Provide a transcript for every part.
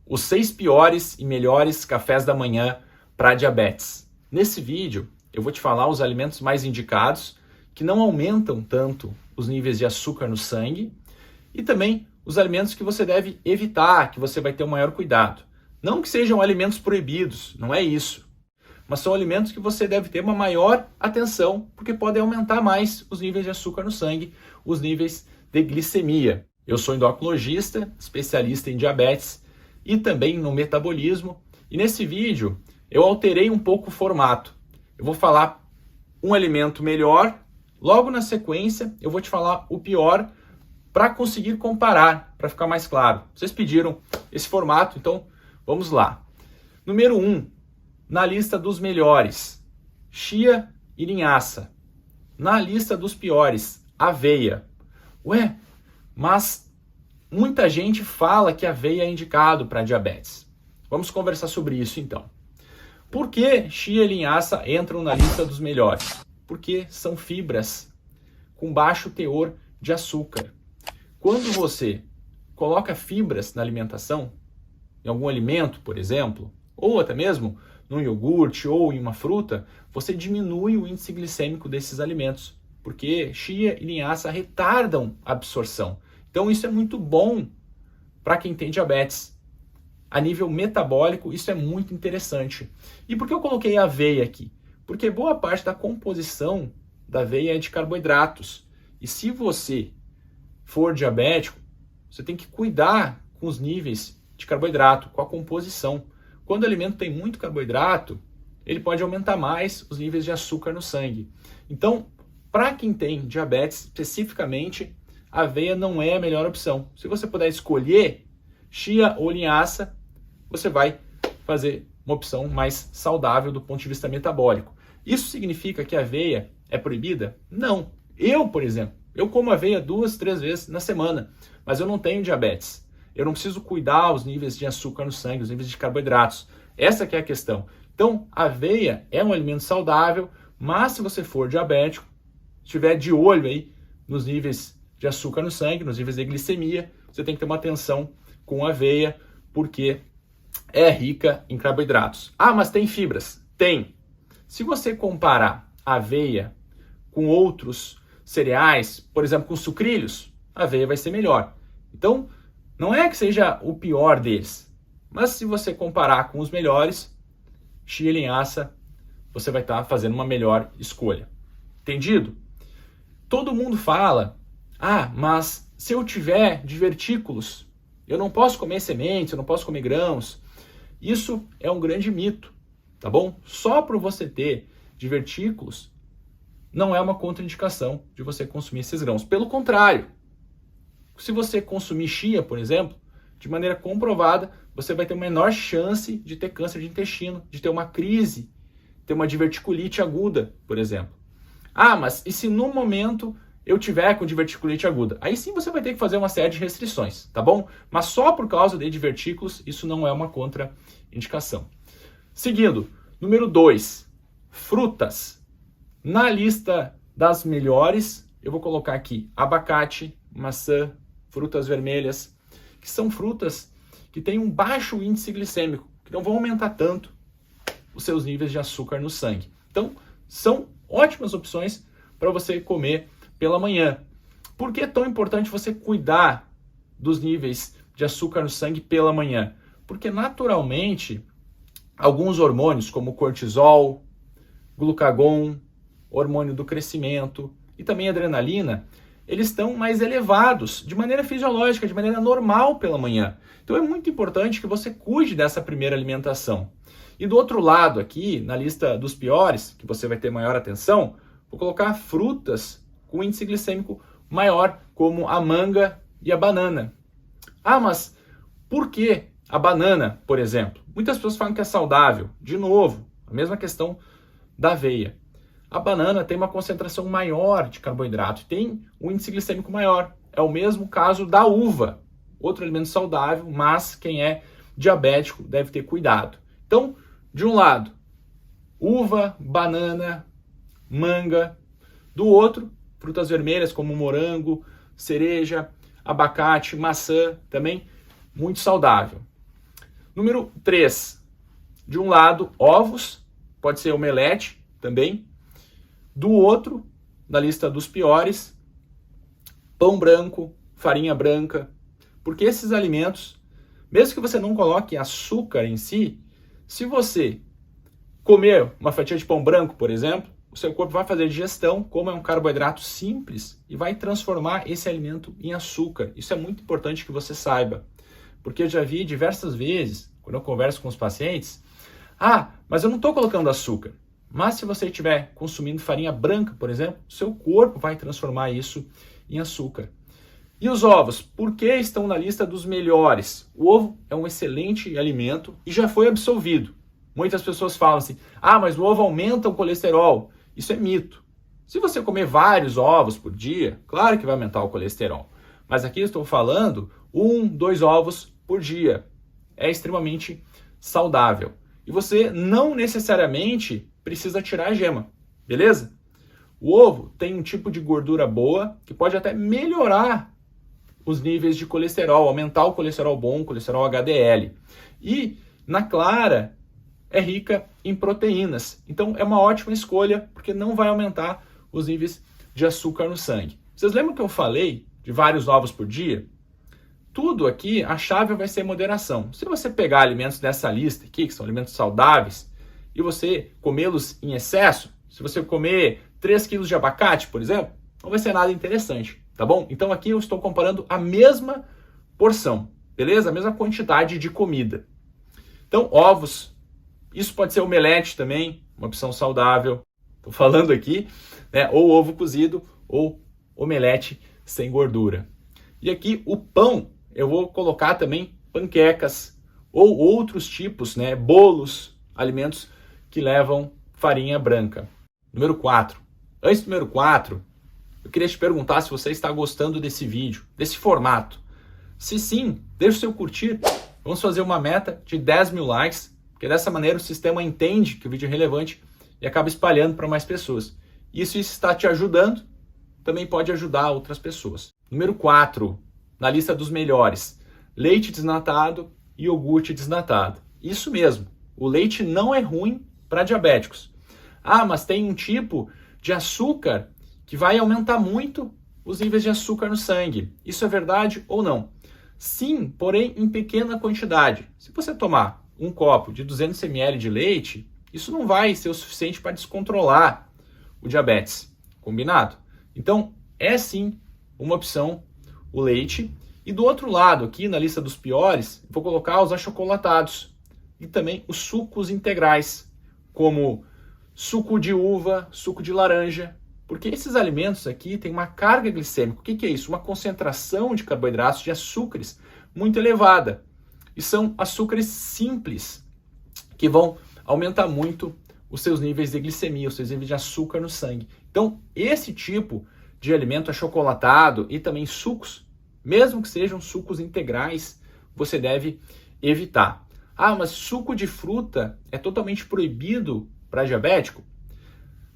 Os 6 piores e melhores cafés da manhã para diabetes. Nesse vídeo, eu vou te falar os alimentos mais indicados, que não aumentam tanto os níveis de açúcar no sangue, e também os alimentos que você deve evitar, que você vai ter um maior cuidado. Não que sejam alimentos proibidos, não é isso. Mas são alimentos que você deve ter uma maior atenção, porque podem aumentar mais os níveis de açúcar no sangue, os níveis de glicemia. Eu sou endocrinologista, especialista em diabetes e também no metabolismo. E nesse vídeo eu alterei um pouco o formato. Eu vou falar um alimento melhor, logo na sequência eu vou te falar o pior para conseguir comparar, para ficar mais claro. Vocês pediram esse formato, então vamos lá. Número 1, na lista dos melhores, chia e linhaça. Na lista dos piores, aveia. Ué, mas muita gente fala que aveia é indicado para diabetes. Vamos conversar sobre isso então. Por que chia e linhaça entram na lista dos melhores? Porque são fibras com baixo teor de açúcar. Quando você coloca fibras na alimentação, em algum alimento, por exemplo, ou até mesmo num iogurte ou em uma fruta, você diminui o índice glicêmico desses alimentos, porque chia e linhaça retardam a absorção. Então isso é muito bom para quem tem diabetes. A nível metabólico, isso é muito interessante. E por que eu coloquei a aveia aqui? Porque boa parte da composição da aveia é de carboidratos. E se você for diabético, você tem que cuidar com os níveis de carboidrato, com a composição. Quando o alimento tem muito carboidrato, ele pode aumentar mais os níveis de açúcar no sangue. Então, para quem tem diabetes especificamente, a aveia não é a melhor opção. Se você puder escolher chia ou linhaça, você vai fazer uma opção mais saudável do ponto de vista metabólico. Isso significa que a aveia é proibida? Não. Eu, por exemplo, eu como aveia 2, 3 vezes na semana, mas eu não tenho diabetes. Eu não preciso cuidar os níveis de açúcar no sangue, os níveis de carboidratos. Essa que é a questão. Então, a aveia é um alimento saudável, mas se você for diabético, estiver de olho aí nos níveis de açúcar no sangue, nos níveis de glicemia, você tem que ter uma atenção com a aveia, porque é rica em carboidratos. Ah, mas tem fibras? Tem. Se você comparar a aveia com outros cereais, por exemplo, com sucrilhos, a aveia vai ser melhor. Então, não é que seja o pior deles, mas se você comparar com os melhores, chia e linhaça, você vai estar fazendo uma melhor escolha. Entendido? Todo mundo fala, mas se eu tiver divertículos, eu não posso comer sementes, eu não posso comer grãos. Isso é um grande mito, tá bom? Só por você ter divertículos, não é uma contraindicação de você consumir esses grãos. Pelo contrário, se você consumir chia, por exemplo, de maneira comprovada, você vai ter uma menor chance de ter câncer de intestino, de ter uma crise, ter uma diverticulite aguda, por exemplo. Mas e se no momento eu tiver com diverticulite aguda? Aí sim você vai ter que fazer uma série de restrições, tá bom? Mas só por causa de divertículos, isso não é uma contraindicação. Seguindo, número 2, frutas. Na lista das melhores, eu vou colocar aqui abacate, maçã, frutas vermelhas, que são frutas que têm um baixo índice glicêmico, que não vão aumentar tanto os seus níveis de açúcar no sangue. Então, são ótimas opções para você comer pela manhã. Por que é tão importante você cuidar dos níveis de açúcar no sangue pela manhã? Porque naturalmente, alguns hormônios como cortisol, glucagon, hormônio do crescimento e também adrenalina, eles estão mais elevados de maneira fisiológica, de maneira normal pela manhã. Então é muito importante que você cuide dessa primeira alimentação. E do outro lado aqui, na lista dos piores, que você vai ter maior atenção, vou colocar frutas com índice glicêmico maior, como a manga e a banana. Mas por que a banana, por exemplo? Muitas pessoas falam que é saudável. De novo, a mesma questão da aveia. A banana tem uma concentração maior de carboidrato, tem um índice glicêmico maior. É o mesmo caso da uva, outro alimento saudável, mas quem é diabético deve ter cuidado. Então, de um lado, uva, banana, manga. Do outro, frutas vermelhas como morango, cereja, abacate, maçã, também muito saudável. Número 3, de um lado, ovos, pode ser omelete também. Do outro, na lista dos piores, pão branco, farinha branca, porque esses alimentos, mesmo que você não coloque açúcar em si, se você comer uma fatia de pão branco, por exemplo, o seu corpo vai fazer digestão, como é um carboidrato simples, e vai transformar esse alimento em açúcar. Isso é muito importante que você saiba, porque eu já vi diversas vezes, quando eu converso com os pacientes, mas eu não estou colocando açúcar. Mas se você estiver consumindo farinha branca, por exemplo, seu corpo vai transformar isso em açúcar. E os ovos, por que estão na lista dos melhores? O ovo é um excelente alimento e já foi absolvido. Muitas pessoas falam assim, mas o ovo aumenta o colesterol. Isso é mito. Se você comer vários ovos por dia, claro que vai aumentar o colesterol. Mas aqui eu estou falando 1, 2 ovos por dia. É extremamente saudável. E você não necessariamente precisa tirar a gema, beleza? O ovo tem um tipo de gordura boa que pode até melhorar os níveis de colesterol, aumentar o colesterol bom, o colesterol HDL. E na clara é rica em proteínas. Então é uma ótima escolha porque não vai aumentar os níveis de açúcar no sangue. Vocês lembram que eu falei de vários ovos por dia? Tudo aqui, a chave vai ser moderação. Se você pegar alimentos dessa lista aqui, que são alimentos saudáveis, e você comê-los em excesso, se você comer 3 quilos de abacate, por exemplo, não vai ser nada interessante, tá bom? Então aqui eu estou comparando a mesma porção, beleza? A mesma quantidade de comida. Então, ovos, isso pode ser omelete também, uma opção saudável. Estou falando aqui, né? Ou ovo cozido, ou omelete sem gordura. E aqui o pão, eu vou colocar também panquecas, ou outros tipos, né? Bolos, alimentos que levam farinha branca. Número 4. Antes do número 4, eu queria te perguntar se você está gostando desse vídeo, desse formato. Se sim, deixa o seu curtir. Vamos fazer uma meta de 10 mil likes, porque dessa maneira o sistema entende que o vídeo é relevante e acaba espalhando para mais pessoas. Isso está te ajudando, também pode ajudar outras pessoas. Número 4, na lista dos melhores, leite desnatado e iogurte desnatado. Isso mesmo, o leite não é ruim para diabéticos. Mas tem um tipo de açúcar que vai aumentar muito os níveis de açúcar no sangue. Isso é verdade ou não? Sim, porém em pequena quantidade. Se você tomar um copo de 200 ml de leite, isso não vai ser o suficiente para descontrolar o diabetes. Combinado? Então, é sim uma opção o leite. E do outro lado, aqui na lista dos piores, vou colocar os achocolatados e também os sucos integrais, como suco de uva, suco de laranja, porque esses alimentos aqui têm uma carga glicêmica. O que é isso? Uma concentração de carboidratos, de açúcares muito elevada. E são açúcares simples, que vão aumentar muito os seus níveis de glicemia, os seus níveis de açúcar no sangue. Então, esse tipo de alimento achocolatado e também sucos, mesmo que sejam sucos integrais, você deve evitar. Mas suco de fruta é totalmente proibido para diabético?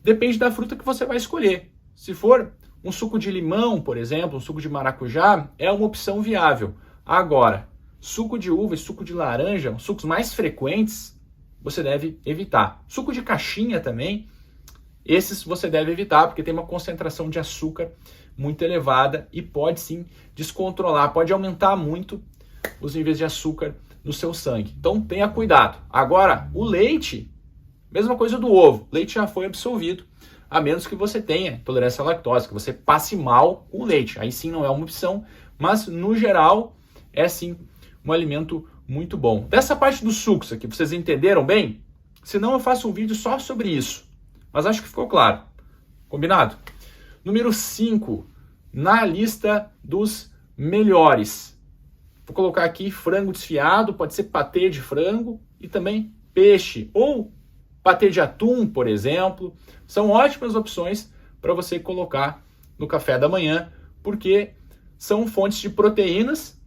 Depende da fruta que você vai escolher. Se for um suco de limão, por exemplo, um suco de maracujá, é uma opção viável. Agora, suco de uva e suco de laranja, os sucos mais frequentes, você deve evitar. Suco de caixinha também, esses você deve evitar, porque tem uma concentração de açúcar muito elevada e pode sim descontrolar, pode aumentar muito os níveis de açúcar no seu sangue. Então tenha cuidado. Agora, o leite, mesma coisa do ovo. Leite já foi absolvido, a menos que você tenha intolerância à lactose, que você passe mal com o leite. Aí sim não é uma opção, mas no geral é sim um alimento muito bom. Dessa parte dos sucos aqui, vocês entenderam bem? Senão eu faço um vídeo só sobre isso. Mas acho que ficou claro. Combinado? Número 5, na lista dos melhores. Vou colocar aqui frango desfiado, pode ser patê de frango e também peixe ou patê de atum, por exemplo. São ótimas opções para você colocar no café da manhã, porque são fontes de proteínas.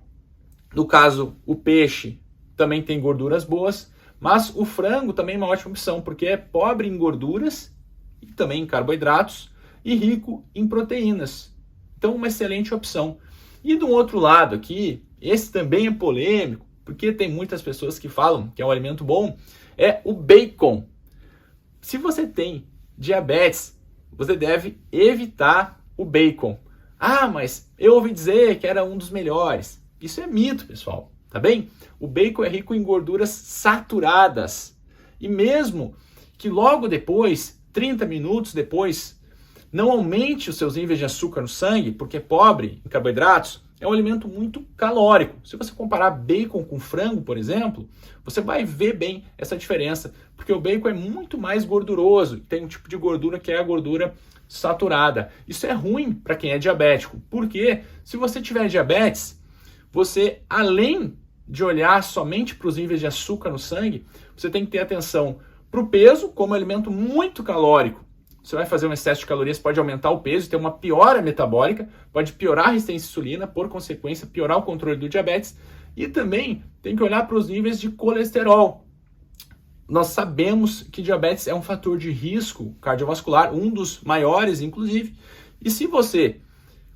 No caso, o peixe também tem gorduras boas, mas o frango também é uma ótima opção, porque é pobre em gorduras e também em carboidratos e rico em proteínas. Então, uma excelente opção. E do outro lado aqui, esse também é polêmico, porque tem muitas pessoas que falam que é um alimento bom, é o bacon. Se você tem diabetes, você deve evitar o bacon. Ah, mas eu ouvi dizer que era um dos melhores. Isso é mito, pessoal, tá bem? O bacon é rico em gorduras saturadas. E mesmo que logo depois, 30 minutos depois, não aumente os seus níveis de açúcar no sangue, porque é pobre em carboidratos, é um alimento muito calórico. Se você comparar bacon com frango, por exemplo, você vai ver bem essa diferença, porque o bacon é muito mais gorduroso, tem um tipo de gordura que é a gordura saturada. Isso é ruim para quem é diabético, porque se você tiver diabetes, você, além de olhar somente para os níveis de açúcar no sangue, você tem que ter atenção para o peso, como alimento muito calórico. Você vai fazer um excesso de calorias, pode aumentar o peso, ter uma piora metabólica, pode piorar a resistência à insulina, por consequência, piorar o controle do diabetes. E também tem que olhar para os níveis de colesterol. Nós sabemos que diabetes é um fator de risco cardiovascular, um dos maiores, inclusive. E se você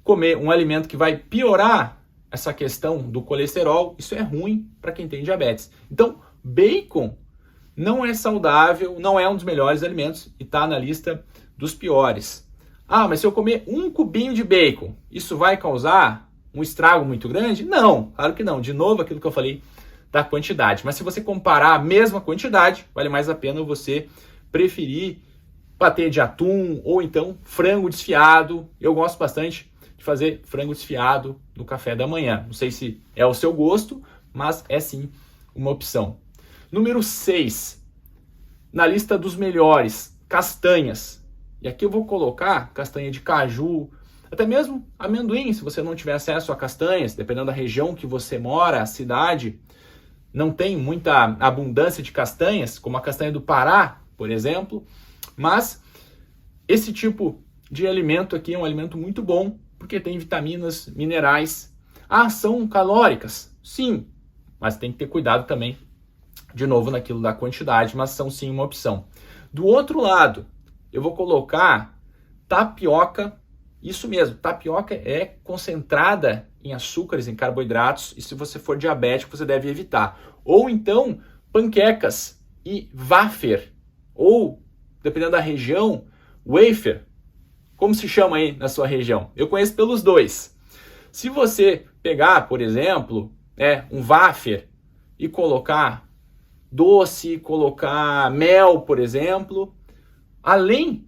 comer um alimento que vai piorar essa questão do colesterol, isso é ruim para quem tem diabetes. Então, bacon não é saudável, não é um dos melhores alimentos e está na lista dos piores. Ah, mas se eu comer um cubinho de bacon, isso vai causar um estrago muito grande? Não, claro que não. De novo, aquilo que eu falei da quantidade. Mas se você comparar a mesma quantidade, vale mais a pena você preferir patê de atum ou então frango desfiado. Eu gosto bastante de fazer frango desfiado no café da manhã. Não sei se é o seu gosto, mas é sim uma opção. Número 6, na lista dos melhores, castanhas. E aqui eu vou colocar castanha de caju, até mesmo amendoim, se você não tiver acesso a castanhas, dependendo da região que você mora, a cidade não tem muita abundância de castanhas, como a castanha do Pará, por exemplo, mas esse tipo de alimento aqui é um alimento muito bom, porque tem vitaminas, minerais. Ah, são calóricas? Sim, mas tem que ter cuidado também, de novo, naquilo da quantidade, mas são sim uma opção. Do outro lado, eu vou colocar tapioca. Isso mesmo, tapioca é concentrada em açúcares, em carboidratos, e se você for diabético, você deve evitar. Ou então, panquecas e wafer, ou, dependendo da região, wafer. Como se chama aí na sua região? Eu conheço pelos dois. Se você pegar, por exemplo, um wafer e colocar doce, colocar mel, por exemplo, além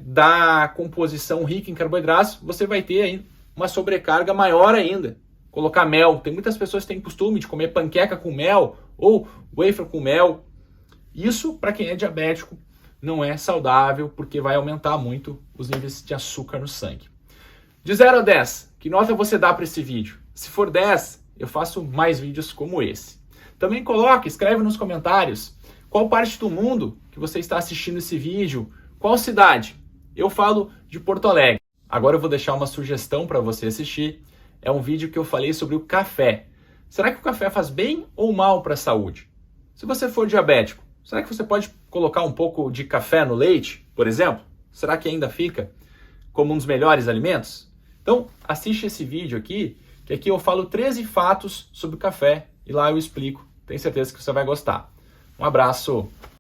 da composição rica em carboidratos, você vai ter aí uma sobrecarga maior ainda. Colocar mel. Tem muitas pessoas que têm costume de comer panqueca com mel ou wafer com mel. Isso, para quem é diabético, não é saudável, porque vai aumentar muito os níveis de açúcar no sangue. De 0 a 10, que nota você dá para esse vídeo? Se for 10, eu faço mais vídeos como esse. Também escreve nos comentários qual parte do mundo que você está assistindo esse vídeo, qual cidade. Eu falo de Porto Alegre. Agora eu vou deixar uma sugestão para você assistir. É um vídeo que eu falei sobre o café. Será que o café faz bem ou mal para a saúde? Se você for diabético, será que você pode colocar um pouco de café no leite, por exemplo? Será que ainda fica como um dos melhores alimentos? Então, assiste esse vídeo aqui, que aqui eu falo 13 fatos sobre o café e lá eu explico. Tenho certeza que você vai gostar. Um abraço!